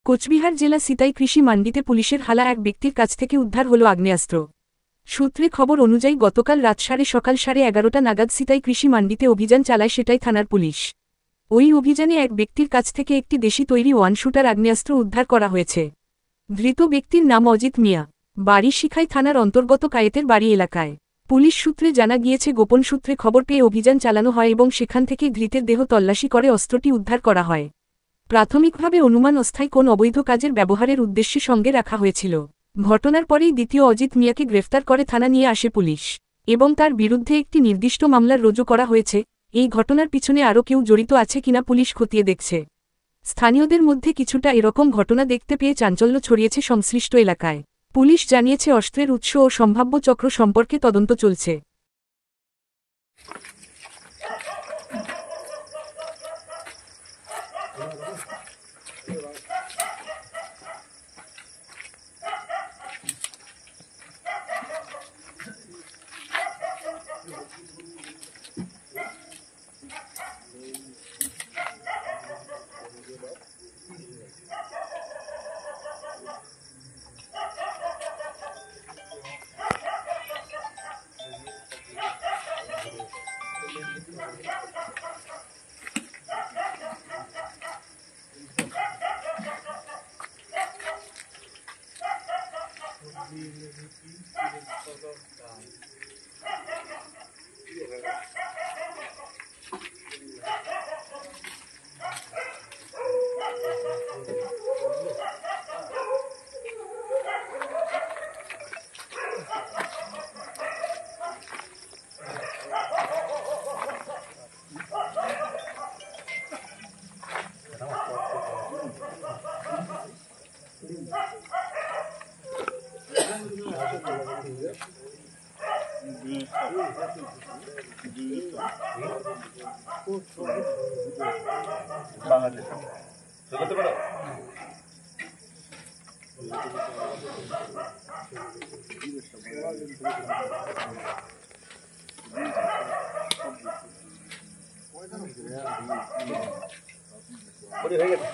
কোচবিহার জেলা সিতাই কৃষি মান্ডিতে পুলিশের হালা এক ব্যক্তির কাছ থেকে উদ্ধার হল আগ্নেয়াস্ত্র। সূত্রে খবর অনুযায়ী গতকাল রাত সকাল 11:30 নাগাদ সিতাই কৃষি মান্ডিতে অভিযান চালায় সেটাই থানার পুলিশ। ওই অভিযানে এক ব্যক্তির কাছ থেকে একটি দেশি তৈরি ওয়ান শুটার আগ্নেয়াস্ত্র উদ্ধার করা হয়েছে। ধৃত ব্যক্তির নাম অজিত মিয়া, বাড়ি শিখাই থানার অন্তর্গত কায়েতের বাড়ি এলাকায়। পুলিশ সূত্রে জানা গিয়েছে, গোপন সূত্রে খবর পেয়ে অভিযান চালানো হয় এবং সেখান থেকে ধৃতের দেহ তল্লাশি করে অস্ত্রটি উদ্ধার করা হয়। প্রাথমিকভাবে অনুমান অস্থায়ী কোন অবৈধ কাজের ব্যবহারের উদ্দেশ্যে সঙ্গে রাখা হয়েছিল। ঘটনার পরেই দ্বিতীয় অজিত মিয়াকে গ্রেফতার করে থানা নিয়ে আসে পুলিশ এবং তার বিরুদ্ধে একটি নির্দিষ্ট মামলা রুজু করা হয়েছে। এই ঘটনার পিছনে আরও কেউ জড়িত আছে কিনা পুলিশ খতিয়ে দেখছে। স্থানীয়দের মধ্যে কিছুটা এরকম ঘটনা দেখতে পেয়ে চাঞ্চল্য ছড়িয়েছে সংশ্লিষ্ট এলাকায়। পুলিশ জানিয়েছে, অস্ত্রের উৎস ও সম্ভাব্য চক্র সম্পর্কে তদন্ত চলছে। হয়ে গেছে।